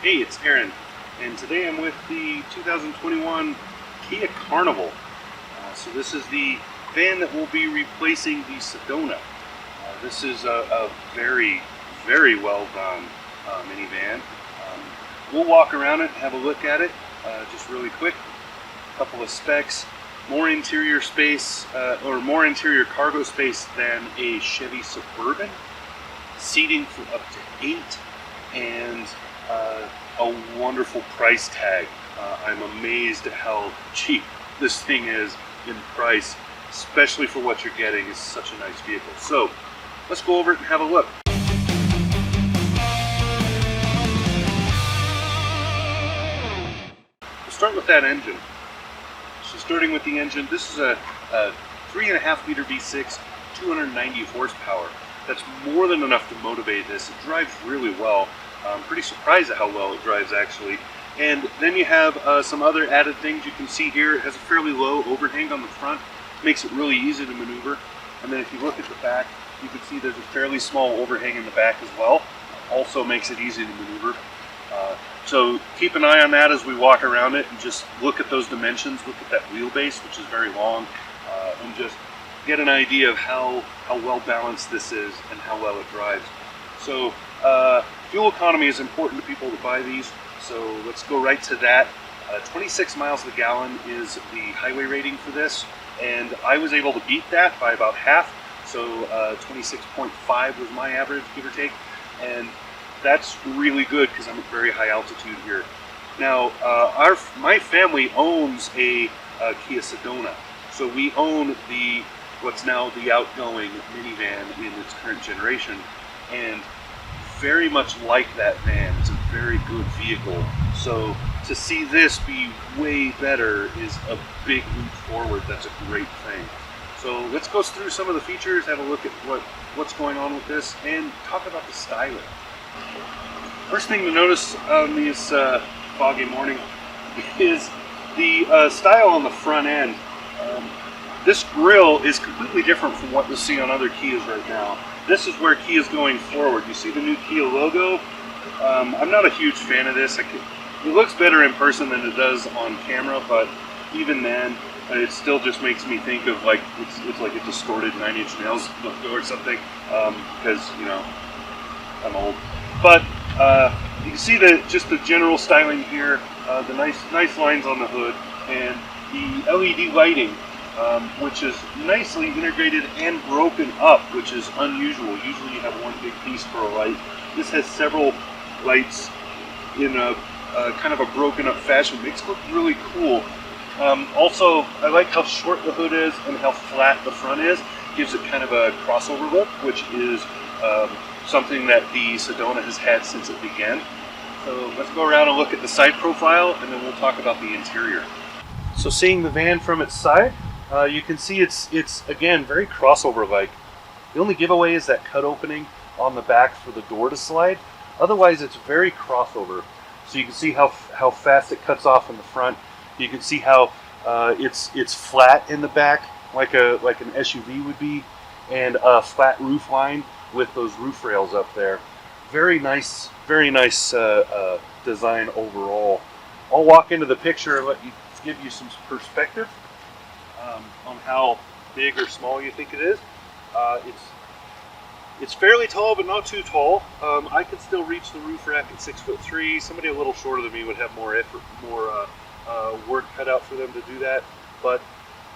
Hey, it's Aaron, and today I'm with the 2021 Kia Carnival. So this is the van that will be replacing the Sedona. This is a very, very well done minivan. We'll walk around it, have a look at it, just really quick. A couple of specs. More interior space, or more interior cargo space than a Chevy Suburban. Seating for up to 8, and a wonderful price tag. I'm amazed at how cheap this thing is in price, especially for what you're getting. It's such a nice vehicle. So let's go over it and have a look. We'll start with that engine. So starting with the engine, this is a 3.5 liter V6, 290 horsepower. That's more than enough to motivate this. It drives really well. I'm pretty surprised at how well it drives, actually. And then you have some other added things you can see here. It has a fairly low overhang on the front, makes it really easy to maneuver. And then if you look at the back, you can see there's a fairly small overhang in the back as well. Also makes it easy to maneuver. So keep an eye on that as we walk around it, and just look at those dimensions, look at that wheelbase, which is very long, and just get an idea of how well balanced this is and how well it drives. So fuel economy is important to people to buy these, so let's go right to that. 26 miles a gallon is the highway rating for this, and I was able to beat that by about half, so 26.5 was my average, give or take, and that's really good because I'm at very high altitude here. Now, my family owns a Kia Sedona, so we own what's now the outgoing minivan in its current generation, and very much like that van. It's a very good vehicle. So to see this be way better is a big leap forward. That's a great thing. So let's go through some of the features, have a look at what's going on with this, and talk about the styling. First thing to notice on this foggy morning is the style on the front end. This grille is completely different from what you'll see on other Kias right now. This is where Kia's going forward. You see the new Kia logo. I'm not a huge fan of this. It looks better in person than it does on camera, but even then, it still just makes me think of like it's like a distorted 9 Inch Nails logo or something, because I'm old. But you can see just the general styling here, the nice lines on the hood, and the LED lighting, which is nicely integrated and broken up, which is unusual. Usually you have one big piece for a light. This has several lights in a kind of a broken up fashion. Makes it look really cool. Also, I like how short the hood is and how flat the front is. Gives it kind of a crossover look, which is something that the Sedona has had since it began. So let's go around and look at the side profile, and then we'll talk about the interior. So seeing the van from its side, you can see it's again very crossover-like. The only giveaway is that cut opening on the back for the door to slide. Otherwise, it's very crossover. So you can see how fast it cuts off in the front. You can see how it's flat in the back, like an SUV would be, and a flat roof line with those roof rails up there. Very nice design overall. I'll walk into the picture and give you some perspective on how big or small you think it is. It's fairly tall, but not too tall. I could still reach the roof rack at 6'3". Somebody a little shorter than me would have more effort, more work cut out for them to do that. But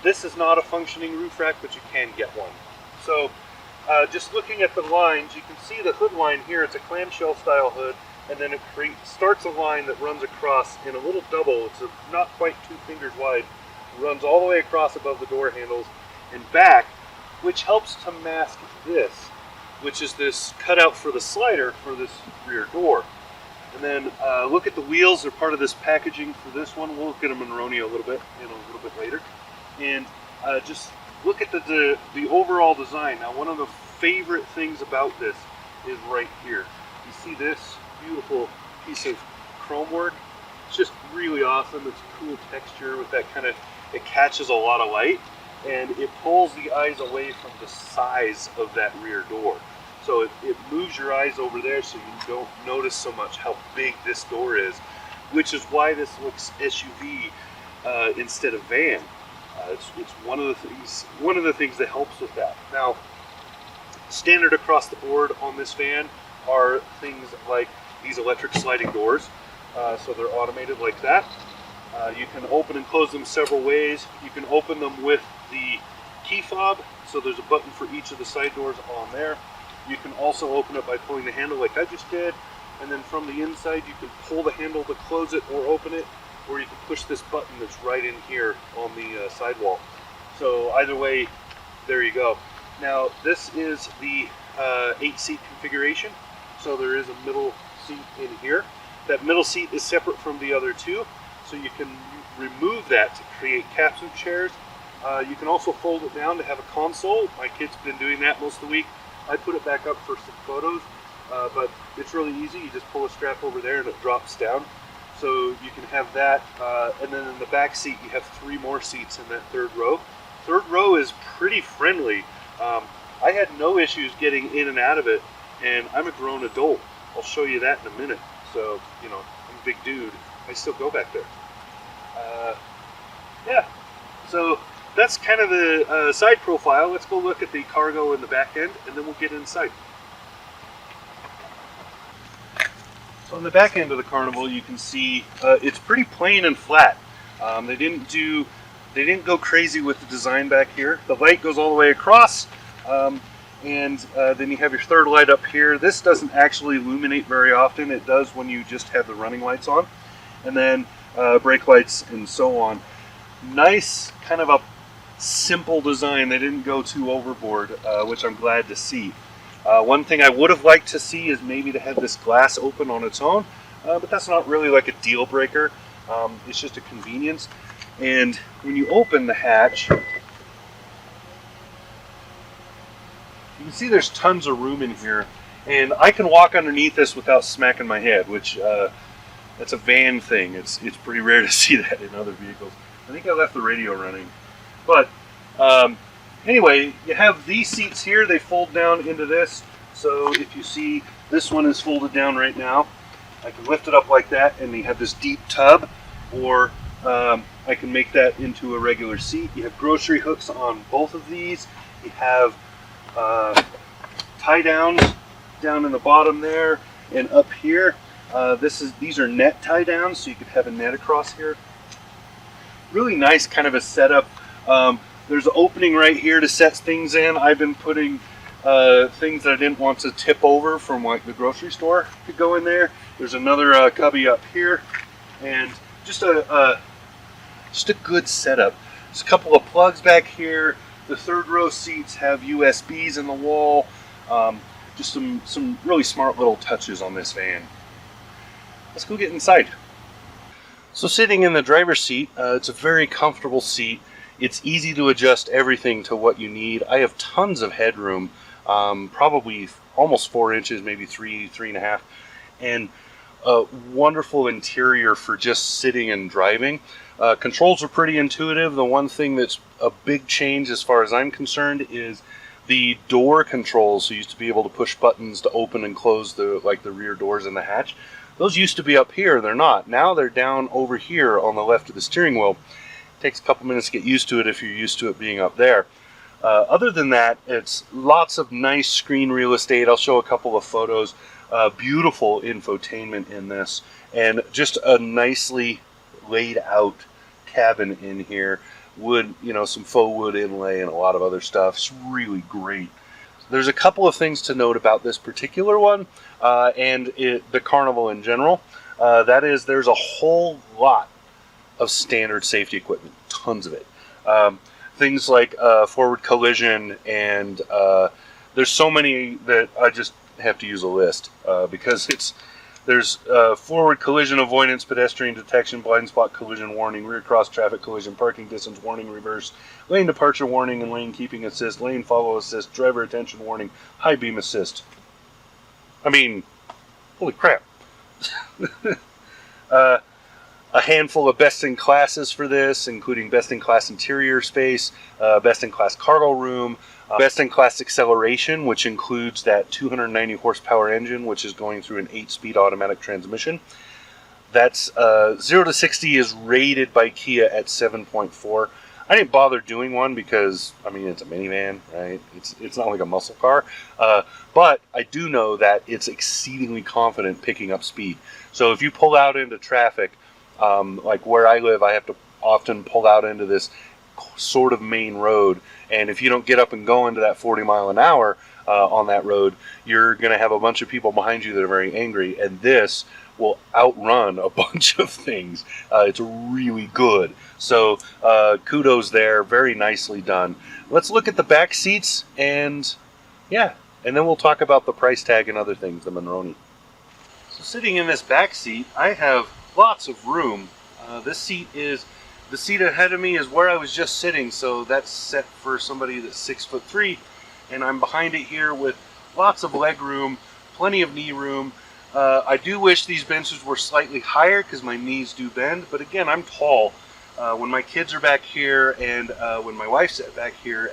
this is not a functioning roof rack, but you can get one. So just looking at the lines, you can see the hood line here. It's a clamshell style hood, and then it starts a line that runs across in a little double. It's not quite 2 fingers wide. It runs all the way across above the door handles and back, which helps to mask this, which is this cutout for the slider for this rear door. And then look at the wheels. They're part of this packaging for this one. We'll look at them in Ronia a little bit later. And just look at the overall design. Now, one of the favorite things about this is right here. You see this beautiful piece of chrome work? It's just really awesome. It's a cool texture with that kind of, it catches a lot of light, and it pulls the eyes away from the size of that rear door. So it moves your eyes over there so you don't notice so much how big this door is, which is why this looks SUV instead of van. It's one of the things that helps with that. Now, standard across the board on this van are things like these electric sliding doors. So they're automated like that. You can open and close them several ways. You can open them with the key fob, so there's a button for each of the side doors on there. You can also open it by pulling the handle like I just did, and then from the inside you can pull the handle to close it or open it, or you can push this button that's right in here on the sidewall. So either way, there you go. Now this is the 8-seat configuration, so there is a middle seat in here. That middle seat is separate from the other two, so you can remove that to create captain chairs. You can also fold it down to have a console. My kid's been doing that most of the week. I put it back up for some photos, but it's really easy. You just pull a strap over there and it drops down. So you can have that, and then in the back seat you have 3 more seats in that third row. Third row is pretty friendly. I had no issues getting in and out of it, and I'm a grown adult. I'll show you that in a minute. So, you know, I'm a big dude. I still go back there. Yeah, so that's kind of the side profile. Let's go look at the cargo in the back end, and then we'll get inside. So on the back end of the Carnival, you can see it's pretty plain and flat. They didn't go crazy with the design back here. The light goes all the way across, and then you have your third light up here. This doesn't actually illuminate very often. It does when you just have the running lights on, and then brake lights and so on. Nice, kind of a simple design. They didn't go too overboard, which I'm glad to see. One thing I would have liked to see is maybe to have this glass open on its own, but that's not really like a deal breaker. It's just a convenience. And when you open the hatch, you can see there's tons of room in here, and I can walk underneath this without smacking my head, which that's a van thing. It's pretty rare to see that in other vehicles. I think I left the radio running. But anyway, you have these seats here. They fold down into this. So if you see, this one is folded down right now. I can lift it up like that, and you have this deep tub, or I can make that into a regular seat. You have grocery hooks on both of these. You have tie downs down in the bottom there, and up here. These are net tie downs, so you could have a net across here. Really nice kind of a setup. There's an opening right here to set things in. I've been putting things that I didn't want to tip over from like the grocery store could go in there. There's another cubby up here, and just a good setup. There's a couple of plugs back here. The third row seats have USBs in the wall. Just some really smart little touches on this van. Let's go get inside. So sitting in the driver's seat, it's a very comfortable seat. It's easy to adjust everything to what you need. I have tons of headroom, probably almost 4 inches, maybe 3.5, and a wonderful interior for just sitting and driving. Controls are pretty intuitive. The one thing that's a big change as far as I'm concerned is the door controls. So you used to be able to push buttons to open and close the rear doors in the hatch. Those used to be up here. They're not. Now they're down over here on the left of the steering wheel. It takes a couple minutes to get used to it if you're used to it being up there. Other than that, it's lots of nice screen real estate. I'll show a couple of photos. Beautiful infotainment in this, and just a nicely laid out cabin in here. Wood, some faux wood inlay and a lot of other stuff. It's really great. There's a couple of things to note about this particular one, and the Carnival in general. That is, there's a whole lot of standard safety equipment, tons of it. Things like forward collision, and there's so many that I just have to use a list because there's forward collision avoidance, pedestrian detection, blind spot collision warning, rear cross traffic collision, parking distance warning, reverse, lane departure warning, and lane keeping assist, lane follow assist, driver attention warning, high beam assist. I mean, holy crap. a handful of best-in-classes for this, including best-in-class interior space, best-in-class cargo room, best-in-class acceleration, which includes that 290 horsepower engine, which is going through an 8-speed automatic transmission. That's 0 to 60 is rated by Kia at 7.4. I didn't bother doing one because, I mean, it's a minivan, right? It's not like a muscle car. But I do know that it's exceedingly confident picking up speed. So if you pull out into traffic, like where I live, I have to often pull out into this sort of main road. And if you don't get up and go into that 40 mile an hour on that road, you're going to have a bunch of people behind you that are very angry. And this will outrun a bunch of things. It's really good. So kudos there. Very nicely done. Let's look at the back seats and yeah, and then we'll talk about the price tag and other things, the Monroney. So sitting in this back seat, I have lots of room. This seat is, the seat ahead of me is where I was just sitting, so that's set for somebody that's 6'3", and I'm behind it here with lots of leg room, plenty of knee room. I do wish these benches were slightly higher because my knees do bend, but again, I'm tall. When my kids are back here and when my wife's back here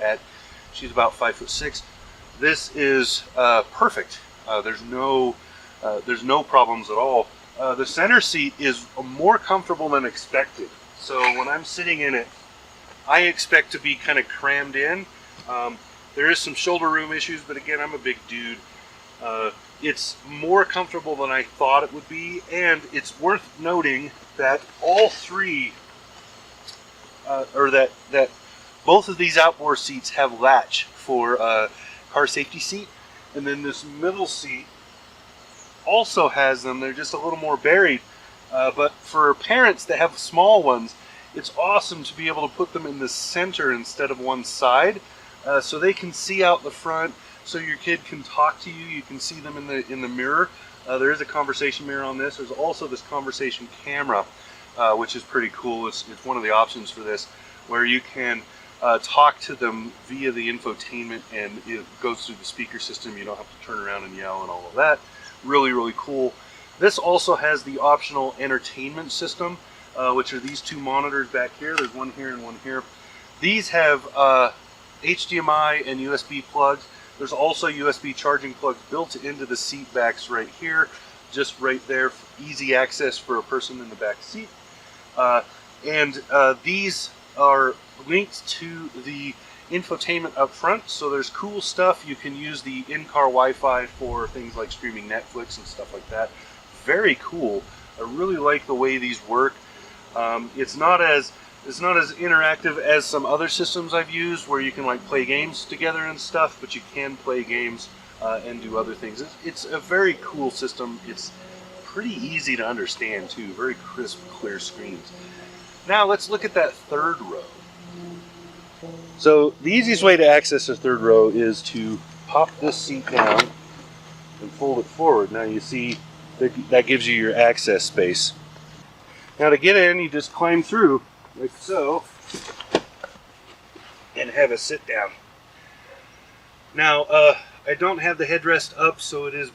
she's about 5'6", this is perfect. There's no problems at all. The center seat is more comfortable than expected. So when I'm sitting in it, I expect to be kind of crammed in. There is some shoulder room issues, but again, I'm a big dude. It's more comfortable than I thought it would be, and it's worth noting that all three, that both of these outboard seats have latch for car safety seat, and then this middle seat also has them. They're just a little more buried, but for parents that have small ones, it's awesome to be able to put them in the center instead of one side, so they can see out the front. So your kid can talk to you. You can see them in the mirror. There is a conversation mirror on this. There's also this conversation camera, which is pretty cool. It's one of the options for this, where you can talk to them via the infotainment, and it goes through the speaker system. You don't have to turn around and yell and all of that. Really, really cool. This also has the optional entertainment system, which are these two monitors back here. There's one here and one here. These have HDMI and USB plugs. There's also USB charging plugs built into the seat backs right here, just right there, for easy access for a person in the back seat. These are linked to the infotainment up front, so there's cool stuff. You can use the in-car Wi-Fi for things like streaming Netflix and stuff like that. Very cool. I really like the way these work. It's not as interactive as some other systems I've used where you can like play games together and stuff, but you can play games and do other things. It's a very cool system. It's pretty easy to understand too. Very crisp, clear screens. Now let's look at that third row. So the easiest way to access the third row is to pop this seat down and fold it forward. Now you see that gives you your access space. Now to get in, you just climb through like so, and have a sit down. Now, I don't have the headrest up, so it is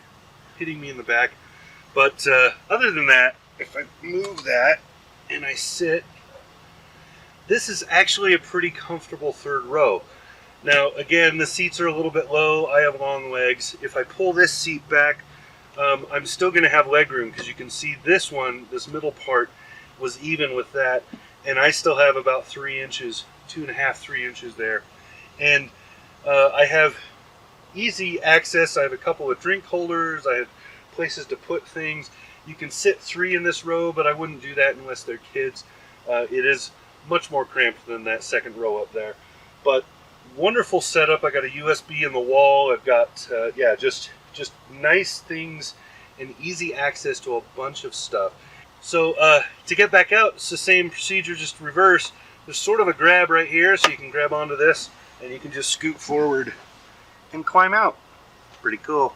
hitting me in the back, but other than that, if I move that and I sit, this is actually a pretty comfortable third row. Now, again, the seats are a little bit low. I have long legs. If I pull this seat back, I'm still going to have leg room, because you can see this one, this middle part, was even with that. And I still have about 3 inches, 2.5, 3 inches there. And I have easy access. I have a couple of drink holders. I have places to put things. You can sit 3 in this row, but I wouldn't do that unless they're kids. It is much more cramped than that second row up there. But wonderful setup. I got a USB in the wall. I've got, just nice things and easy access to a bunch of stuff. So to get back out, it's the same procedure, just reverse. There's sort of a grab right here, so you can grab onto this, and you can just scoot forward and climb out. Pretty cool.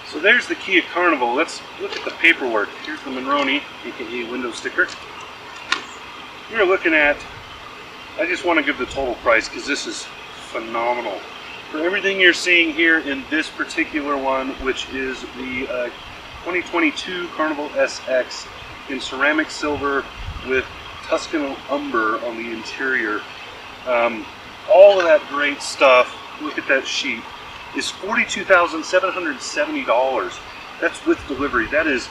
So there's the Kia Carnival. Let's look at the paperwork. Here's the Monroney, aka window sticker. You're looking at, I just want to give the total price because this is phenomenal. For everything you're seeing here in this particular one, which is the 2022 Carnival SX, in ceramic silver with Tuscan umber on the interior. All of that great stuff. Look at that sheet. Is $42,770. That's with delivery. That is,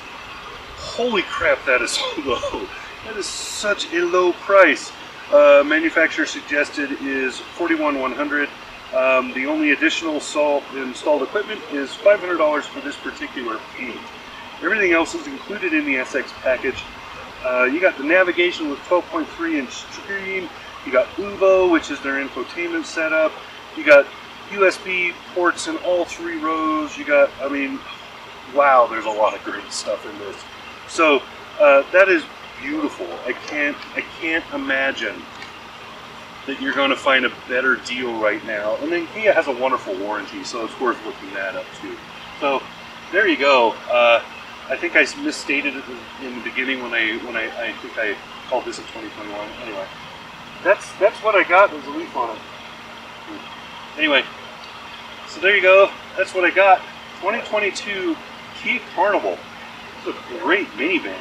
holy crap, that is so low. That is such a low price. Manufacturer suggested is $41,100. The only additional installed equipment is $500 for this particular paint. Everything else is included in the SX package. You got the navigation with 12.3-inch screen. You got UVO, which is their infotainment setup. You got USB ports in all 3 rows. You got, I mean, wow, there's a lot of great stuff in this. So that is beautiful. I can't imagine that you're going to find a better deal right now. And then Kia has a wonderful warranty, so it's worth looking that up too. So there you go. I think I misstated it in the beginning when I think I called this a 2021. Anyway, that's what I got. There's a leaf on it. Anyway, so there you go. That's what I got. 2022 Kia Carnival. It's a great minivan.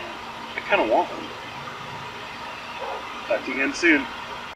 I kind of want one. Talk to you again soon.